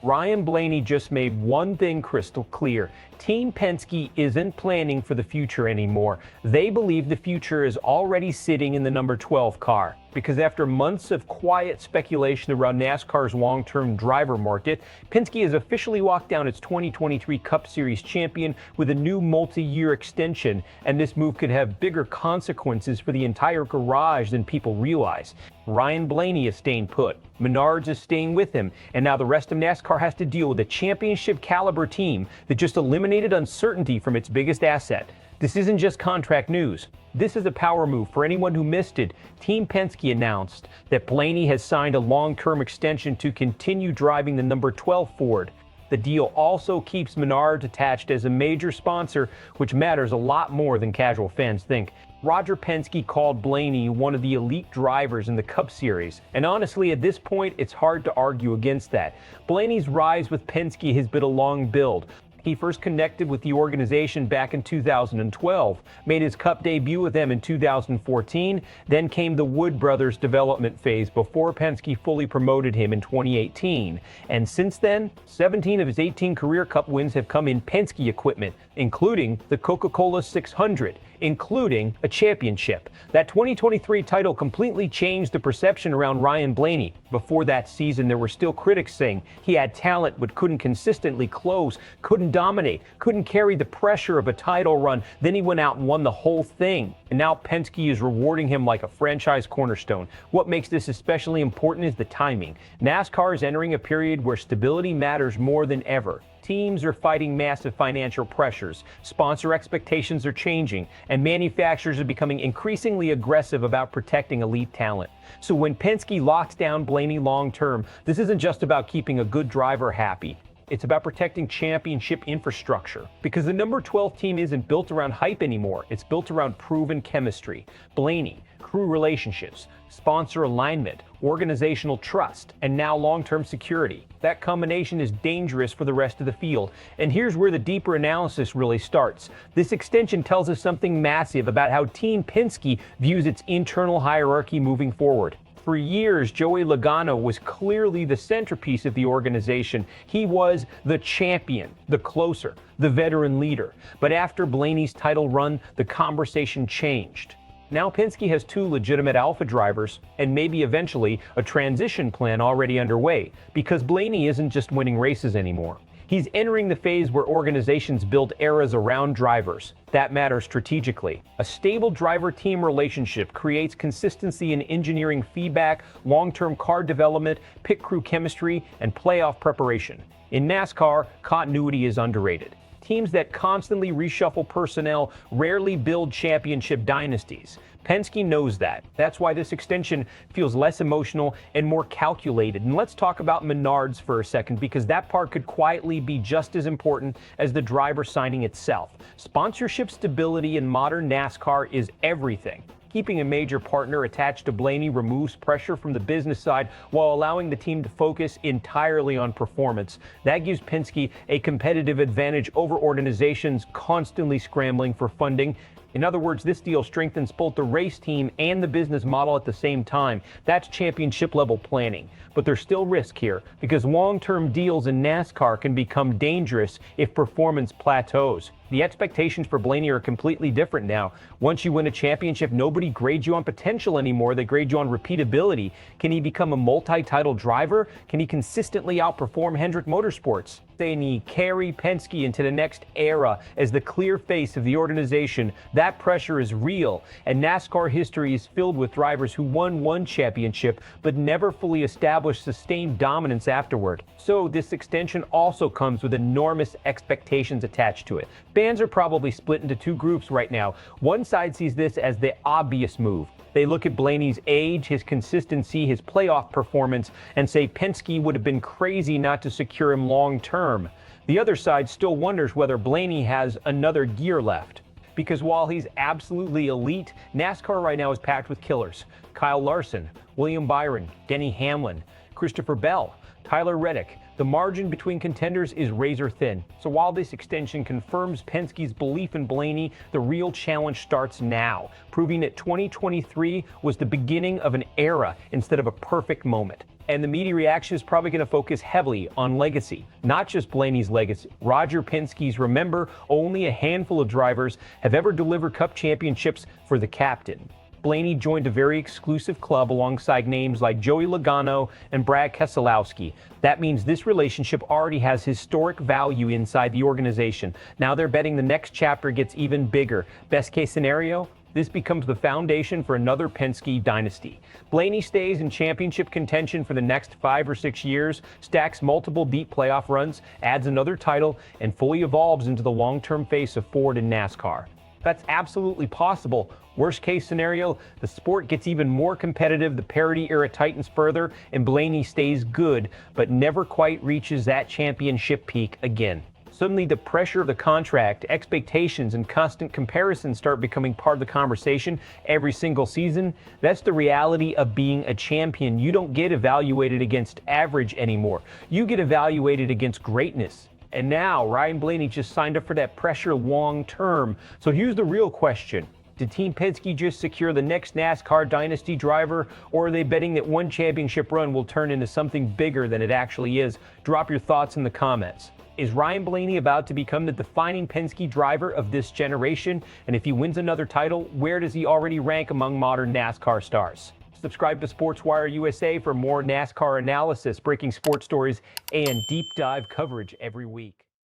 Ryan Blaney just made one thing crystal clear. Team Penske isn't planning for the future anymore. They believe the future is already sitting in the number 12 car. Because after months of quiet speculation around NASCAR's long-term driver market, Penske has officially walked down its 2023 Cup Series champion with a new multi-year extension, and this move could have bigger consequences for the entire garage than people realize. Ryan Blaney is staying put, Menards is staying with him, and now the rest of NASCAR has to deal with a championship-caliber team that just eliminated uncertainty from its biggest asset. This isn't just contract news. This is a power move. For anyone who missed it, Team Penske announced that Blaney has signed a long-term extension to continue driving the number 12 Ford. The deal also keeps Menards attached as a major sponsor, which matters a lot more than casual fans think. Roger Penske called Blaney one of the elite drivers in the Cup Series, and honestly, at this point, it's hard to argue against that. Blaney's rise with Penske has been a long build. He first connected with the organization back in 2012, made his Cup debut with them in 2014, then came the Wood Brothers development phase before Penske fully promoted him in 2018. And since then, 17 of his 18 career Cup wins have come in Penske equipment, including the Coca-Cola 600, including a championship. That 2023 title completely changed the perception around Ryan Blaney. Before that season, there were still critics saying he had talent but couldn't consistently close, couldn't dominate, couldn't carry the pressure of a title run. Then he went out and won the whole thing. And now Penske is rewarding him like a franchise cornerstone. What makes this especially important is the timing. NASCAR is entering a period where stability matters more than ever. Teams are fighting massive financial pressures, sponsor expectations are changing, and manufacturers are becoming increasingly aggressive about protecting elite talent. So when Penske locks down Blaney long-term, this isn't just about keeping a good driver happy. It's about protecting championship infrastructure, because the number 12 team isn't built around hype anymore. It's built around proven chemistry, Blaney, crew relationships, sponsor alignment, organizational trust, and now long-term security. That combination is dangerous for the rest of the field. And here's where the deeper analysis really starts. This extension tells us something massive about how Team Penske views its internal hierarchy moving forward. For years, Joey Logano was clearly the centerpiece of the organization. He was the champion, the closer, the veteran leader. But after Blaney's title run, the conversation changed. Now Penske has two legitimate alpha drivers, and maybe eventually a transition plan already underway, because Blaney isn't just winning races anymore. He's entering the phase where organizations build eras around drivers. That matters strategically. A stable driver-team relationship creates consistency in engineering feedback, long-term car development, pit crew chemistry, and playoff preparation. In NASCAR, continuity is underrated. Teams that constantly reshuffle personnel rarely build championship dynasties. Penske knows that. That's why this extension feels less emotional and more calculated. And let's talk about Menards for a second, because that part could quietly be just as important as the driver signing itself. Sponsorship stability in modern NASCAR is everything. Keeping a major partner attached to Blaney removes pressure from the business side while allowing the team to focus entirely on performance. That gives Penske a competitive advantage over organizations constantly scrambling for funding. In other words, this deal strengthens both the race team and the business model at the same time. That's championship level planning. But there's still risk here, because long-term deals in NASCAR can become dangerous if performance plateaus. The expectations for Blaney are completely different now. Once you win a championship, nobody grades you on potential anymore. They grade you on repeatability. Can he become a multi-title driver? Can he consistently outperform Hendrick Motorsports? Can he carry Penske into the next era as the clear face of the organization? That pressure is real, and NASCAR history is filled with drivers who won one championship but never fully established sustained dominance afterward. So this extension also comes with enormous expectations attached to it. Fans are probably split into two groups right now. One side sees this as the obvious move. They look at Blaney's age, his consistency, his playoff performance, and say Penske would have been crazy not to secure him long term. The other side still wonders whether Blaney has another gear left. Because while he's absolutely elite, NASCAR right now is packed with killers. Kyle Larson, William Byron, Denny Hamlin, Christopher Bell, Tyler Reddick. The margin between contenders is razor thin. So while this extension confirms Penske's belief in Blaney, the real challenge starts now, proving that 2023 was the beginning of an era instead of a perfect moment. And the media reaction is probably going to focus heavily on legacy, not just Blaney's legacy. Roger Penske's, remember, only a handful of drivers have ever delivered Cup championships for the captain. Blaney joined a very exclusive club alongside names like Joey Logano and Brad Keselowski. That means this relationship already has historic value inside the organization. Now they're betting the next chapter gets even bigger. Best case scenario? This becomes the foundation for another Penske dynasty. Blaney stays in championship contention for the next 5 or 6 years, stacks multiple deep playoff runs, adds another title, and fully evolves into the long-term face of Ford and NASCAR. That's absolutely possible. Worst case scenario, the sport gets even more competitive, the parity era tightens further, and Blaney stays good, but never quite reaches that championship peak again. Suddenly, the pressure of the contract, expectations, and constant comparisons start becoming part of the conversation every single season. That's the reality of being a champion. You don't get evaluated against average anymore. You get evaluated against greatness. And now, Ryan Blaney just signed up for that pressure long term. So here's the real question. Did Team Penske just secure the next NASCAR dynasty driver, or are they betting that one championship run will turn into something bigger than it actually is? Drop your thoughts in the comments. Is Ryan Blaney about to become the defining Penske driver of this generation? And if he wins another title, where does he already rank among modern NASCAR stars? Subscribe to SportsWire USA for more NASCAR analysis, breaking sports stories, and deep dive coverage every week.